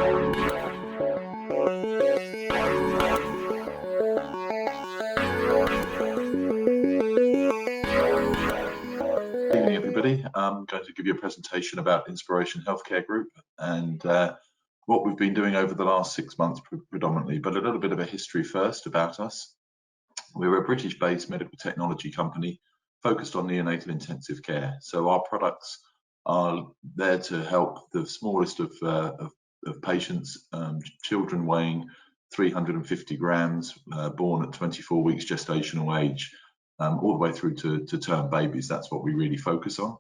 Good evening, everybody. I'm going to give you a presentation about Inspiration Healthcare Group and what we've been doing over the last 6 months predominantly, but a little bit of a history first about us. We're a British-based medical technology company focused on neonatal intensive care. So our products are there to help the smallest of patients, children weighing 350 grams, born at 24 weeks gestational age, all the way through to term babies. That's what we really focus on.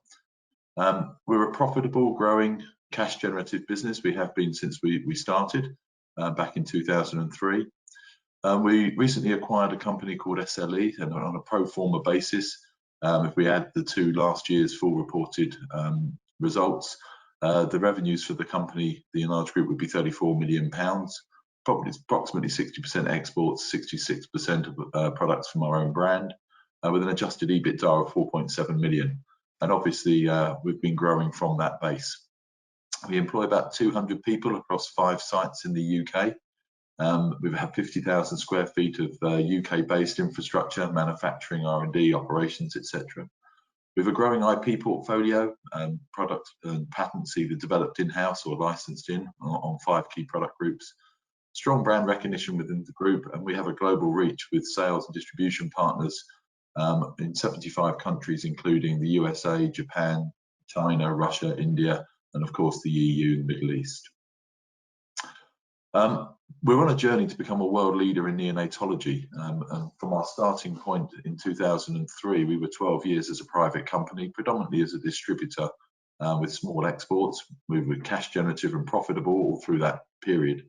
We're a profitable, growing, cash generative business. We have been since we started back in 2003. We recently acquired a company called SLE, and on a pro forma basis, if we add the two last year's full reported results, the revenues for the company, the enlarged group, would be £34 million. Probably approximately 60% exports, 66% of products from our own brand, with an adjusted EBITDA of 4.7 million. And obviously, we've been growing from that base. We employ about 200 people across 5 sites in the UK. We have 50,000 square feet of UK-based infrastructure, manufacturing, R&D, operations, etc. We have a growing IP portfolio, products and patents either developed in-house or licensed in on 5 key product groups. Strong brand recognition within the group, and we have a global reach with sales and distribution partners in 75 countries, including the USA, Japan, China, Russia, India, and of course the EU and Middle East. We're on a journey to become a world leader in neonatology. And from our starting point in 2003, we were 12 years as a private company, predominantly as a distributor with small exports. We were cash generative and profitable all through that period.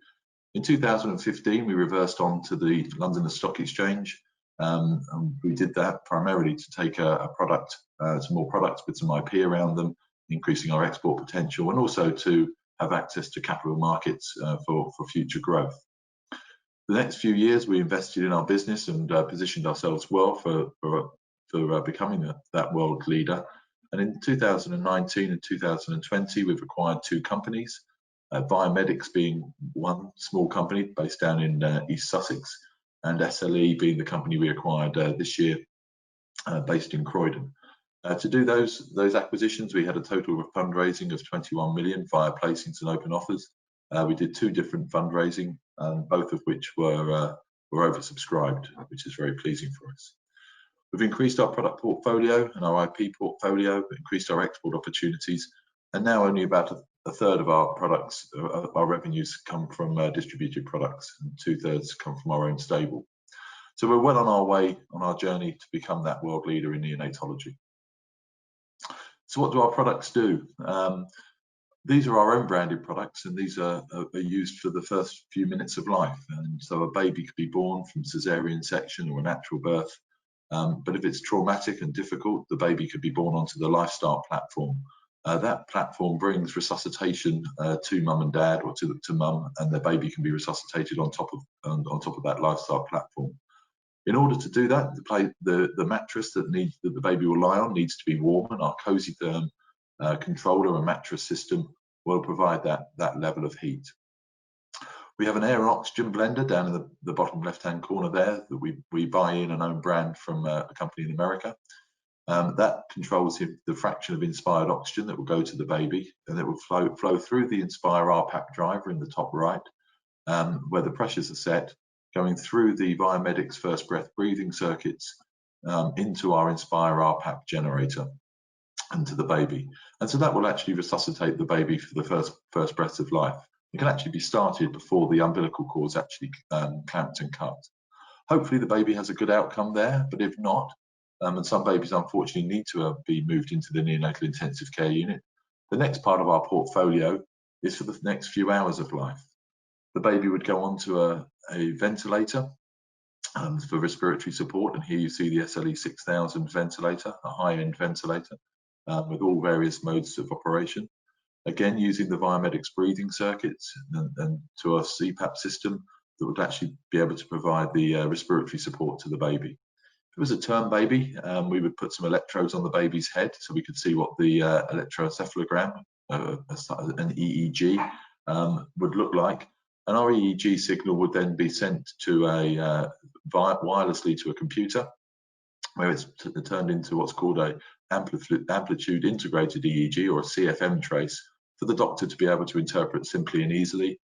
In 2015, we reversed on to the London Stock Exchange. And we did that primarily to take a product, some more products with some IP around them, increasing our export potential, and also to have access to capital markets for future growth. The next few years, we invested in our business and positioned ourselves well for becoming that world leader. And in 2019 and 2020, we've acquired 2 companies, Biomedics being one small company based down in East Sussex, and SLE being the company we acquired this year, based in Croydon. To do those acquisitions, we had a total of fundraising of 21 million via placings and open offers. We did 2 different fundraising, both of which were oversubscribed, which is very pleasing for us. We've increased our product portfolio and our IP portfolio, increased our export opportunities, and now only about a third of our products, our revenues, come from distributed products, and 2/3 come from our own stable. So we're well on our way on our journey to become that world leader in neonatology. So what do our products do? These are our own branded products, and these are used for the first few minutes of life. And so a baby could be born from cesarean section or a natural birth. But if it's traumatic and difficult, the baby could be born onto the Lifestart platform. That platform brings resuscitation to mum and dad, or to mum, and the baby can be resuscitated on top of that Lifestart platform. In order to do that, the mattress that the baby will lie on needs to be warm, and our Cozy Therm controller and mattress system will provide that level of heat. We have an air and oxygen blender down in the bottom left-hand corner there that we buy in an own brand from a company in America. That controls the fraction of inspired oxygen that will go to the baby, and it will flow through the Inspire RPAP driver in the top right, where the pressures are set, going through the Biomedics first breath breathing circuits into our Inspire RPAP generator and to the baby. And so that will actually resuscitate the baby for the first breaths of life. It can actually be started before the umbilical cord is actually clamped and cut. Hopefully the baby has a good outcome there, but if not, and some babies unfortunately need to be moved into the neonatal intensive care unit, the next part of our portfolio is for the next few hours of life. The baby would go onto a ventilator for respiratory support, and here you see the SLE 6000 ventilator, a high-end ventilator with all various modes of operation. Again, using the Biomedics breathing circuits and to our CPAP system that would actually be able to provide the respiratory support to the baby. If it was a term baby, we would put some electrodes on the baby's head so we could see what the electroencephalogram, an EEG, would look like. And our EEG signal would then be sent to wirelessly to a computer, where it's turned into what's called a amplitude integrated EEG, or a CFM trace, for the doctor to be able to interpret simply and easily.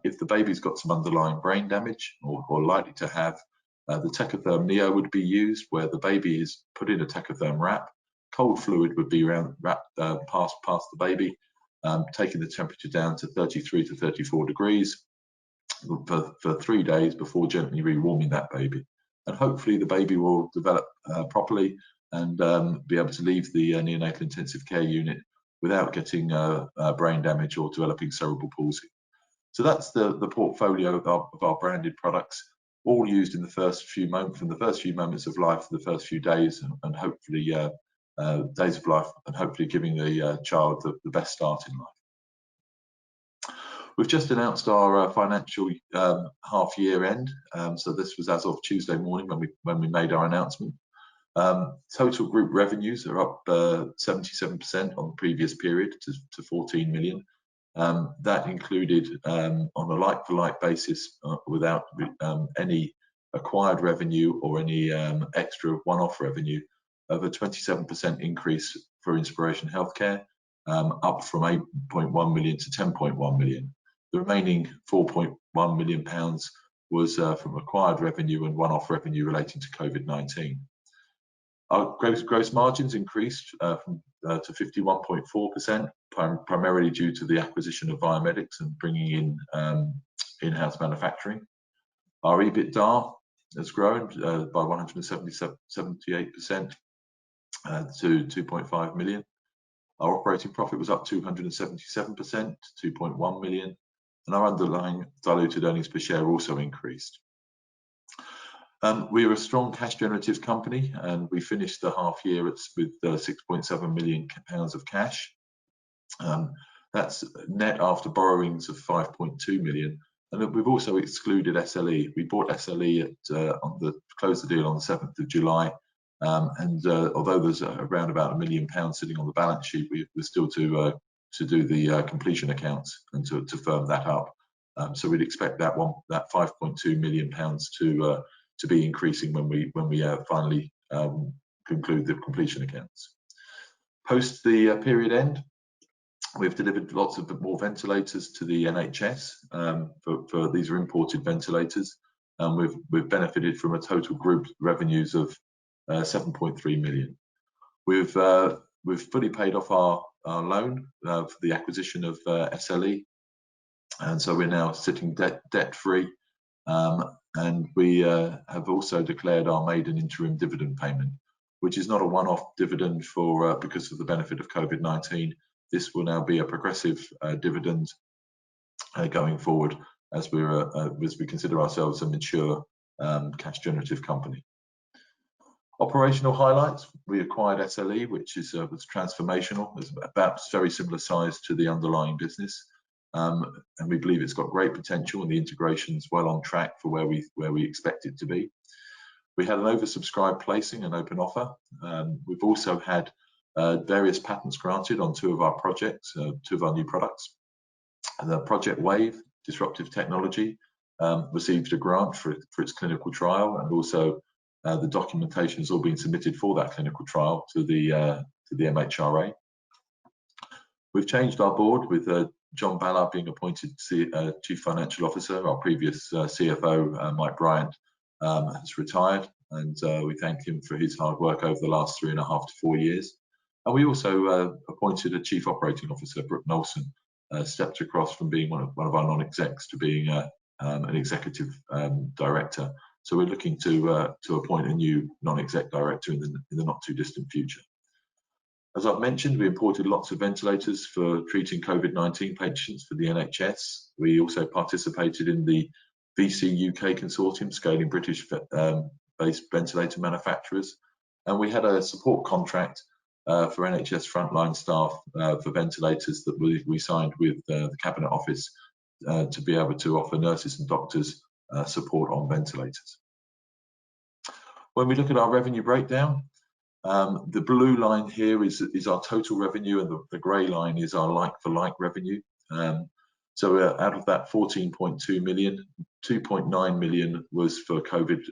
If the baby's got some underlying brain damage, or likely to have, the Techatherm Neo would be used, where the baby is put in a Techatherm wrap. Cold fluid would be wrapped past the baby, taking the temperature down to 33 to 34 degrees for 3 days before gently rewarming that baby. And hopefully the baby will develop properly and be able to leave the neonatal intensive care unit without getting brain damage or developing cerebral palsy. So that's the portfolio of our branded products, all used in the first few moments, from the first few moments of life to the first few days, and hopefully days of life, and hopefully giving the child the best start in life. We've just announced our financial half-year end, so this was as of Tuesday morning when we made our announcement. Total group revenues are up 77% on the previous period to 14 million. That included, on a like-for-like basis, without any acquired revenue or any extra one-off revenue, of a 27% increase for Inspiration Healthcare, up from 8.1 million to 10.1 million. The remaining 4.1 million pounds was from acquired revenue and one-off revenue relating to COVID-19. Our gross margins increased to 51.4%, primarily due to the acquisition of Biomedics and bringing in in-house manufacturing. Our EBITDA has grown by 178% to 2.5 million. Our operating profit was up 277% to 2.1 million, and our underlying diluted earnings per share also increased. We are a strong cash generative company, and we finished the half year with 6.7 million pounds of cash. That's net after borrowings of 5.2 million, and we've also excluded SLE. We bought SLE closed the deal on the 7th of July, and although there's around about £1 million sitting on the balance sheet, we're still to do the completion accounts and to firm that up. So we'd expect that 5.2 million pounds to be increasing when we finally conclude the completion accounts. Post the period end, we've delivered lots of more ventilators to the NHS. For these are imported ventilators, and we've benefited from a total group revenues of 7.3 million. We've fully paid off our loan for the acquisition of SLE, and so we're now sitting debt free. And we have also declared our maiden interim dividend payment, which is not a one-off dividend because of the benefit of COVID-19. This will now be a progressive dividend going forward, as we consider ourselves a mature cash generative company. Operational highlights: we acquired SLE, which was transformational. It's about very similar size to the underlying business. And we believe it's got great potential, and the integration is well on track for where we expect it to be. We had an oversubscribed placing and open offer. We've also had various patents granted on two of our projects, two of our new products. The Project Wave disruptive technology received a grant for its clinical trial, and also the documentation has all been submitted for that clinical trial to the MHRA. We've changed our board, with John Ballard being appointed Chief Financial Officer. Our previous CFO, Mike Bryant, has retired, and we thank him for his hard work over the last 3.5 to 4 years. And we also appointed a Chief Operating Officer. Brooke Nolson stepped across from being one of our non-execs to being an executive director. So we're looking to appoint a new non-exec director in the not too distant future. As I've mentioned, we imported lots of ventilators for treating COVID-19 patients for the NHS. We also participated in the VC UK consortium, scaling British-based ventilator manufacturers. And we had a support contract for NHS frontline staff for ventilators that we signed with the Cabinet Office to be able to offer nurses and doctors support on ventilators. When we look at our revenue breakdown, the blue line here is our total revenue, and the grey line is our like-for-like revenue. So out of that 14.2 million, 2.9 million was for COVID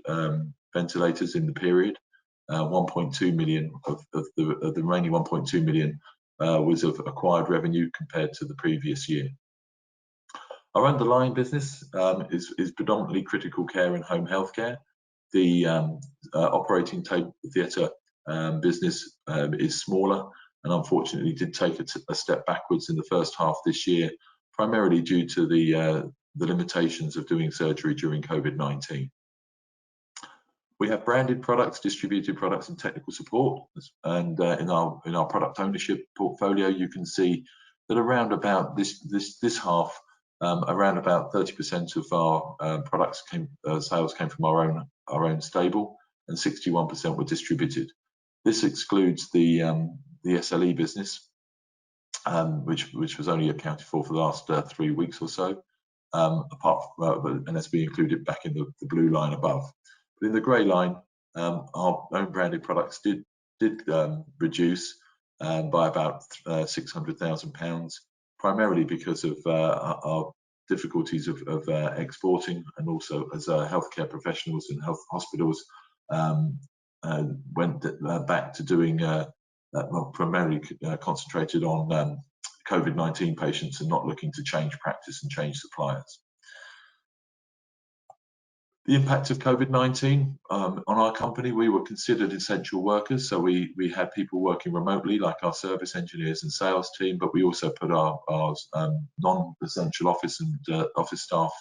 ventilators in the period. 1.2 million of the remaining 1.2 million was of acquired revenue compared to the previous year. Our underlying business is predominantly critical care and home healthcare. The operating theatre business is smaller and unfortunately did take a step backwards in the first half this year, primarily due to the limitations of doing surgery during COVID-19. We have branded products, distributed products, and technical support. And in our product ownership portfolio, you can see that around about this half, around about 30% of our products sales came from our own stable, and 61% were distributed. This excludes the SLE business, which was only accounted for the last 3 weeks or so, and that's being included back in the blue line above. But in the grey line, our own branded products did reduce by about £600,000, primarily because of our difficulties of exporting, and also as healthcare professionals and health hospitals went back to doing primarily concentrated on COVID-19 patients and not looking to change practice and change suppliers. The impact of COVID-19 on our company: we were considered essential workers, so we had people working remotely, like our service engineers and sales team, but we also put our non-essential office staff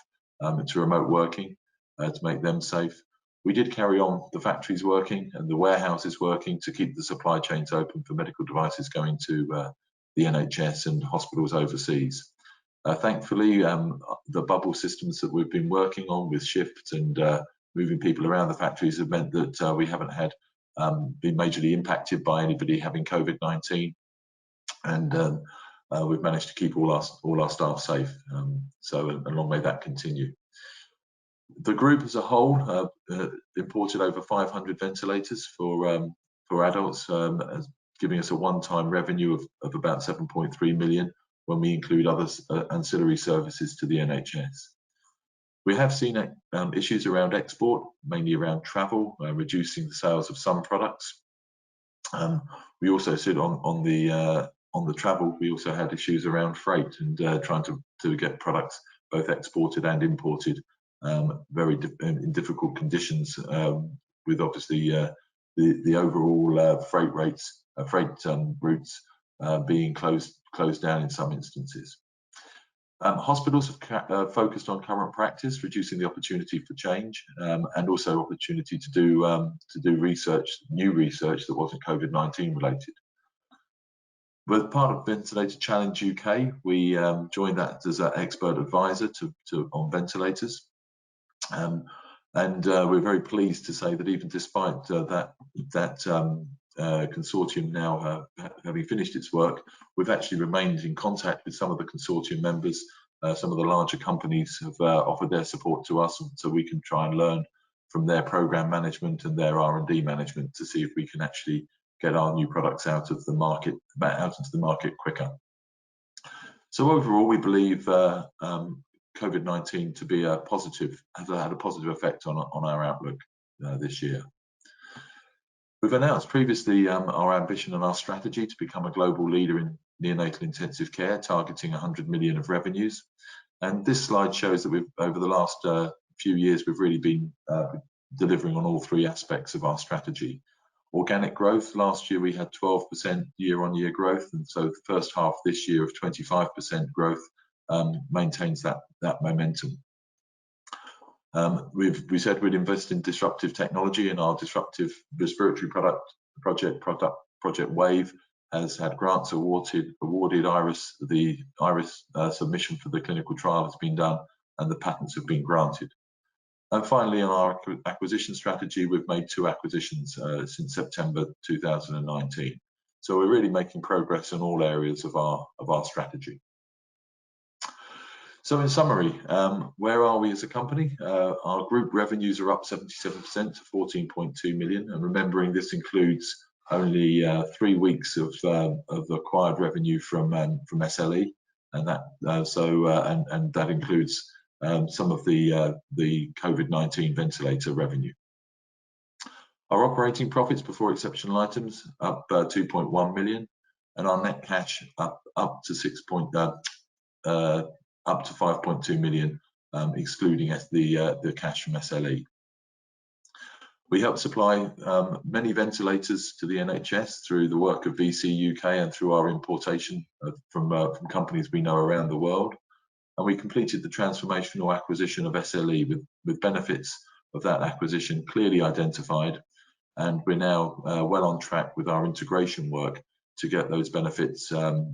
into remote working to make them safe. We did carry on the factories working and the warehouses working to keep the supply chains open for medical devices going to the NHS and hospitals overseas. Thankfully, the bubble systems that we've been working on with shifts and moving people around the factories have meant that we haven't been majorly impacted by anybody having COVID-19, and we've managed to keep all our staff safe. So and long may that continue. The group as a whole imported over 500 ventilators for adults, giving us a one-time revenue of about 7.3 million. When we include other ancillary services to the NHS. We have seen issues around export, mainly around travel, reducing the sales of some products. We also said on the travel, we also had issues around freight and trying to get products both exported and imported in difficult conditions, with obviously the overall freight routes being closed down in some instances. Hospitals have focused on current practice, reducing the opportunity for change, and also opportunity to do research, new research that wasn't COVID-19 related. With part of Ventilator Challenge UK, we joined that as an expert advisor on ventilators, and we're very pleased to say that even despite that consortium now having finished its work, we've actually remained in contact with some of the consortium members. Some of the larger companies have offered their support to us, so we can try and learn from their program management and their R&D management to see if we can actually get our new products out into the market quicker. So overall, we believe COVID-19 to be has had a positive effect on our outlook this year. We've announced previously our ambition and our strategy to become a global leader in neonatal intensive care, targeting 100 million of revenues. And this slide shows that over the last few years, we've really been delivering on all 3 aspects of our strategy. Organic growth: last year we had 12% year-on-year growth, and so the first half this year of 25% growth maintains that momentum. We said we'd invest in disruptive technology, and our disruptive respiratory project Wave has had grants awarded. The IRIS submission for the clinical trial has been done, and the patents have been granted. And finally, on our acquisition strategy, we've made 2 acquisitions since September 2019. So we're really making progress in all areas of our strategy. So in summary, where are we as a company? Our group revenues are up 77% to 14.2 million, and remembering this includes only 3 weeks of acquired revenue from SLE, and that and that includes some of the COVID-19 ventilator revenue. Our operating profits before exceptional items up 2.1 million, and our net cash up to 5.2 million, excluding the cash from SLE. We help supply many ventilators to the NHS through the work of VC UK and through our importation from companies we know around the world. And we completed the transformational acquisition of SLE with benefits of that acquisition clearly identified. And we're now well on track with our integration work to get those benefits and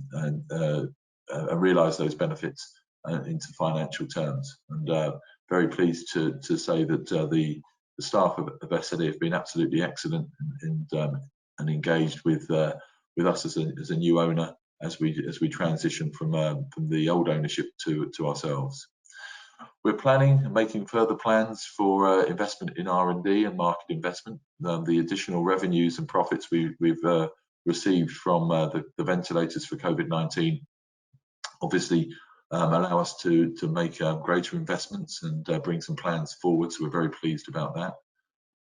realise those benefits into financial terms. And very pleased to say that the staff of SLE have been absolutely excellent and engaged with us as a new owner as we transition from the old ownership to ourselves. We're planning and making further plans for investment in R&D and market investment. The additional revenues and profits we've received from the ventilators for COVID-19 obviously allow us to make greater investments and bring some plans forward, so we're very pleased about that.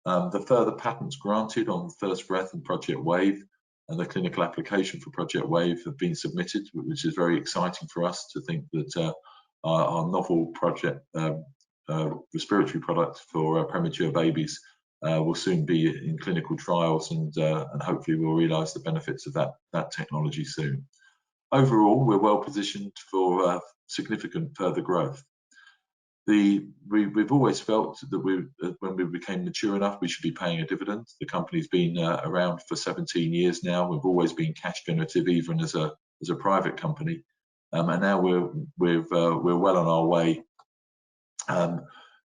The further patents granted on First Breath and Project Wave and the clinical application for Project Wave have been submitted, which is very exciting for us to think that our novel respiratory product for premature babies will soon be in clinical trials, and hopefully we'll realise the benefits of that technology soon. Overall, we're well positioned for significant further growth. We've always felt that when we became mature enough, we should be paying a dividend. The company's been around for 17 years now. We've always been cash generative, even as a private company, and now we're well on our way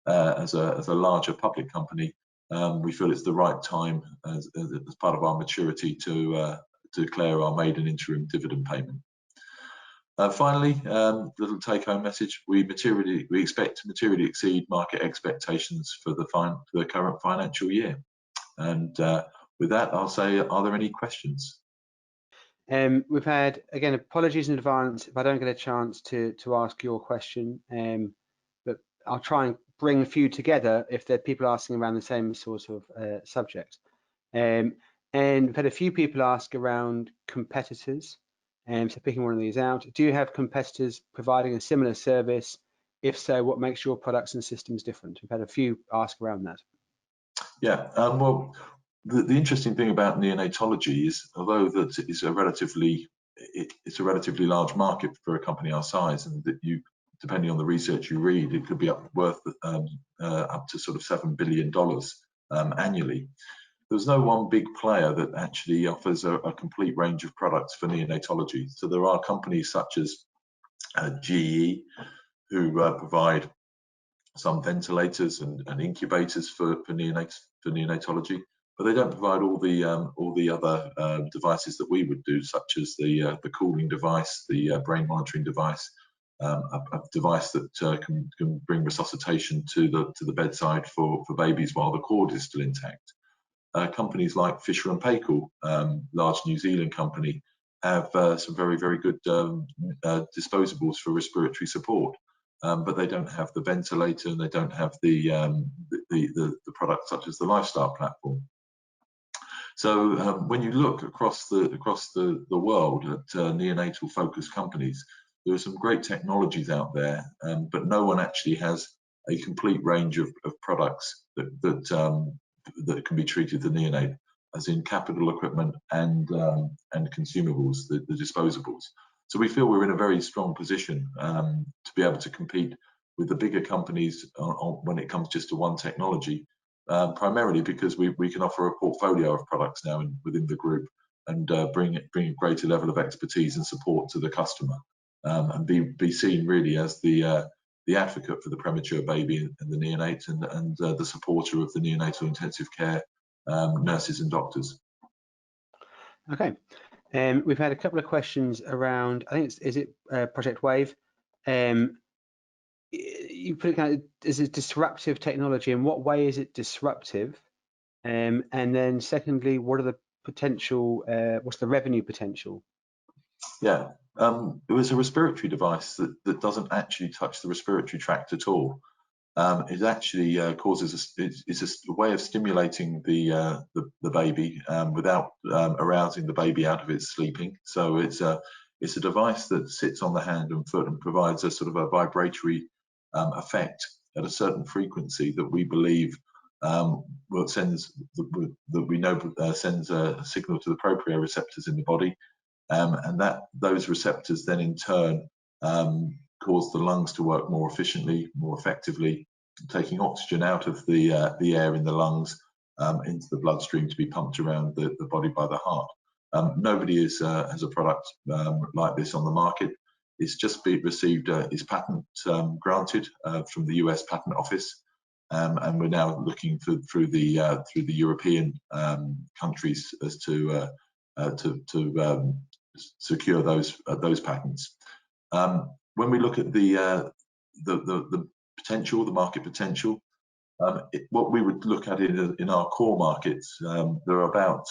as a larger public company. We feel it's the right time as part of our maturity to declare our maiden interim dividend payment. Finally, little take-home message: we expect to materially exceed market expectations for the current financial year. And with that, I'll say, are there any questions? We've had, again, apologies in advance if I don't get a chance to ask your question, but I'll try and bring a few together if there are people asking around the same sort of subject. And we've had a few people ask around competitors. So picking one of these out, do you have competitors providing a similar service? If so, what makes your products and systems different? We've had a few ask around that. Yeah, well, the interesting thing about neonatology is, although that it's a relatively large market for a company our size, and that depending on the research you read, it could be worth up to sort of $7 billion annually. There's no one big player that actually offers a complete range of products for neonatology. So there are companies such as GE who provide some ventilators and incubators for neonatology, but they don't provide all the other devices that we would do, such as the cooling device, the brain monitoring device, a device that can bring resuscitation to the bedside for babies while the cord is still intact. Companies like Fisher & Paykel, large New Zealand company, have some very, very good disposables for respiratory support, but they don't have the ventilator, and they don't have the products such as the Lifestyle platform. So when you look across the world at neonatal focused companies, there are some great technologies out there, but no one actually has a complete range of products that can be treated the neonate, as in capital equipment and consumables, the disposables. So we feel we're in a very strong position to be able to compete with the bigger companies when it comes just to one technology, primarily because we can offer a portfolio of products now within the group, and bring a greater level of expertise and support to the customer, and be seen really as the advocate for the premature baby and the neonate, and the supporter of the neonatal intensive care nurses and doctors. Okay, we've had a couple of questions around, I think is it Project Wave? You put it kind of as a disruptive technology. In what way is it disruptive? And then secondly, what are the potential? What's the revenue potential? Yeah, It was a respiratory device that doesn't actually touch the respiratory tract at all. It actually causes it's a way of stimulating the baby without arousing the baby out of its sleeping. So it's a device that sits on the hand and foot and provides a sort of a vibratory effect at a certain frequency that we believe sends a signal to the proprioceptors in the body, and those receptors then in turn cause the lungs to work more efficiently, more effectively, taking oxygen out of the air in the lungs into the bloodstream to be pumped around the body by the heart. Nobody has a product like this on the market. It's just received its patent granted from the US Patent Office, and we're now looking through the European countries as to secure those patents. When we look at the potential, the market potential, what we would look at in our core markets, there are about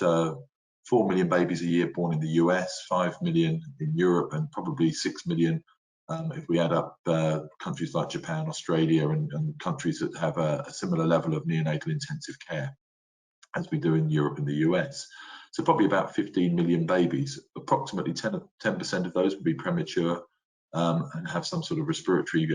4 million babies a year born in the US, 5 million in Europe, and probably 6 million if we add up countries like Japan, Australia, and countries that have a similar level of neonatal intensive care as we do in Europe and the US. So probably about 15 million babies. Approximately 10% of those would be premature and have some sort of respiratory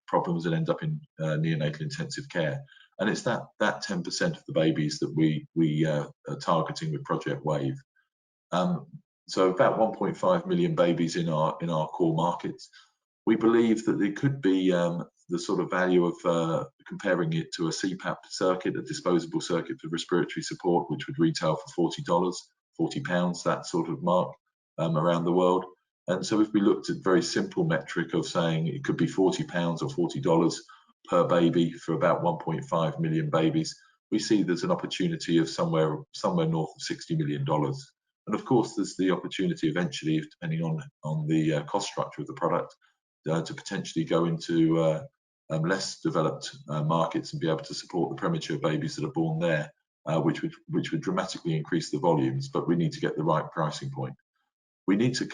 problems and end up in neonatal intensive care. And it's that 10% of the babies that we are targeting with Project Wave. So about 1.5 million babies in our core markets. We believe that there could be the sort of value of comparing it to a CPAP circuit, a disposable circuit for respiratory support, which would retail for $40, £40, that sort of mark around the world. And so if we looked at very simple metric of saying it could be £40 or $40 per baby for about 1.5 million babies, we see there's an opportunity of somewhere north of $60 million. And of course, there's the opportunity eventually, depending on the cost structure of the product, to potentially go into less developed markets and be able to support the premature babies that are born there, which would dramatically increase the volumes. But we need to get the right pricing point. We need to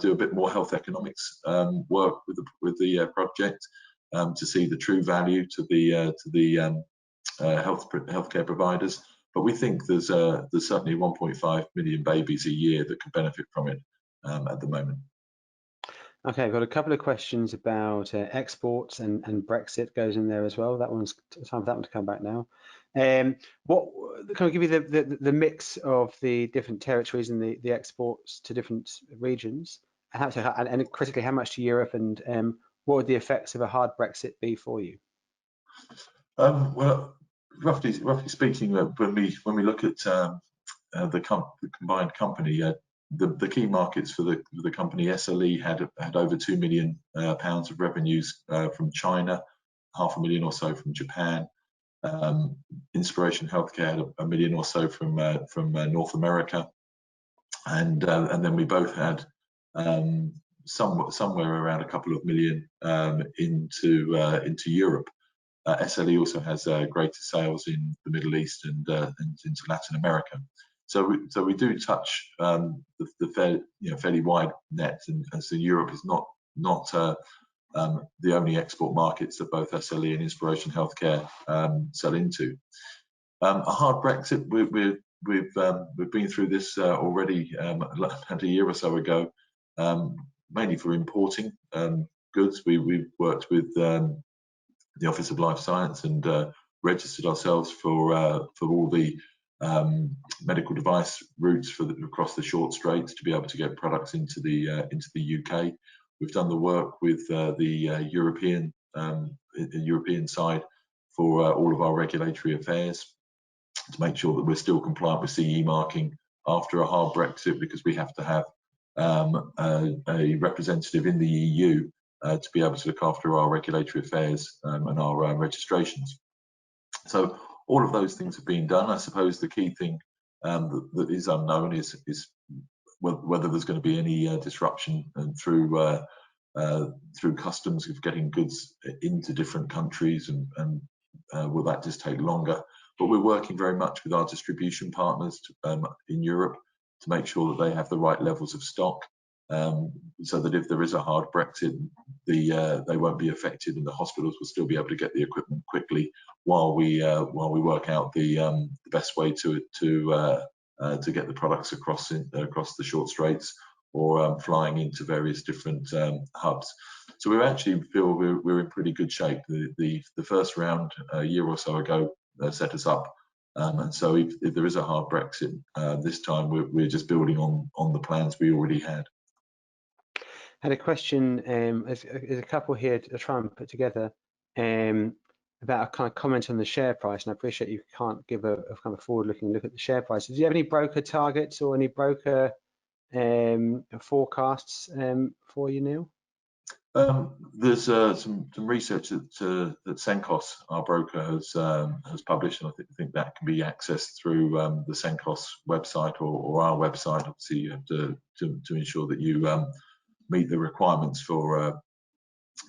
do a bit more health economics work with the project to see the true value to the healthcare providers. But we think there's certainly 1.5 million babies a year that could benefit from it at the moment. Okay, I've got a couple of questions about exports and Brexit goes in there as well. That one's time for that one to come back now. What can I give you the mix of the different territories and the exports to different regions, and critically how much to Europe, and what would the effects of a hard Brexit be for you? Well, roughly speaking, when we look at the combined company, the key markets for the company, SLE had over £2 million of revenues from China, $500,000 or so from Japan. Inspiration Healthcare had $1 million or so from North America, and then we both had somewhere around a couple of million into Europe. SLE also has greater sales in the Middle East and into Latin America. So we do touch the fairly wide net, and so Europe is not the only export markets that both SLE and Inspiration Healthcare sell into. A hard Brexit, we've been through this already a year or so ago, mainly for importing goods. We've worked with the Office of Life Science and registered ourselves for all the medical device routes across the short straits to be able to get products into the UK. We've done the work with the European side for all of our regulatory affairs to make sure that we're still compliant with CE marking after a hard Brexit, because we have to have a representative in the EU to be able to look after our regulatory affairs and our registrations. So all of those things have been done. I suppose the key thing that is unknown is whether there's going to be any disruption through customs of getting goods into different countries, and will that just take longer? But we're working very much with our distribution partners in Europe to make sure that they have the right levels of stock so that if there is a hard Brexit, they won't be affected, and the hospitals will still be able to get the equipment quickly while we work out the best way to get the products across the short straits, or flying into various different hubs. So we actually feel we're in pretty good shape. The first round a year or so ago set us up, and so if there is a hard Brexit this time, we're just building on the plans we already had. Had a question, there's a couple here to try and put together about a kind of comment on the share price, and I appreciate you can't give a kind of forward-looking look at the share price. Do you have any broker targets or any broker forecasts for you, Neil? There's some research that Senkos, our broker, has published, and I think that can be accessed through the Senkos website or our website. Obviously, you have to ensure that you meet the requirements for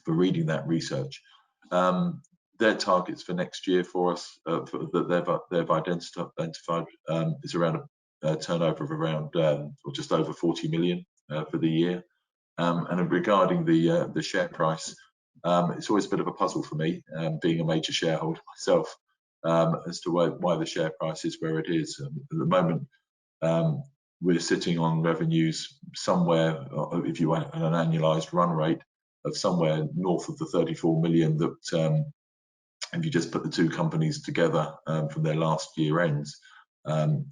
reading that research. Their targets for next year for us that they've identified is around a turnover of around or just over 40 million for the year. And regarding the share price, it's always a bit of a puzzle for me, being a major shareholder myself, as to why the share price is where it is. At the moment, we're sitting on revenues somewhere, if you want an annualized run rate of somewhere north of the 34 million that, if you just put the two companies together from their last year ends,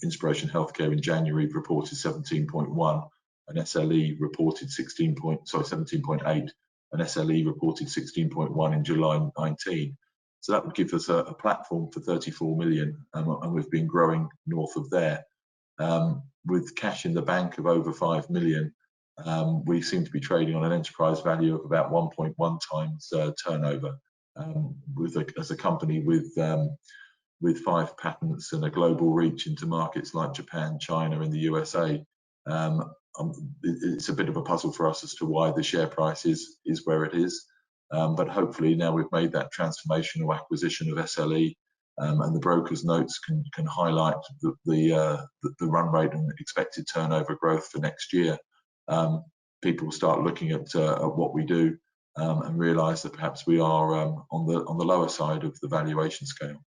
Inspiration Healthcare in January reported 17.1, and SLE reported 17.8, and SLE reported 16.1 in July 19. So that would give us a platform for 34 million, and we've been growing north of there. With cash in the bank of over 5 million, we seem to be trading on an enterprise value of about 1.1 times turnover. As a company with 5 patents and a global reach into markets like Japan, China, and the USA, it's a bit of a puzzle for us as to why the share price is where it is. But hopefully now we've made that transformational acquisition of SLE, and the broker's notes can highlight the run rate and expected turnover growth for next year. People will start looking at what we do and realise that perhaps we are on the lower side of the valuation scale.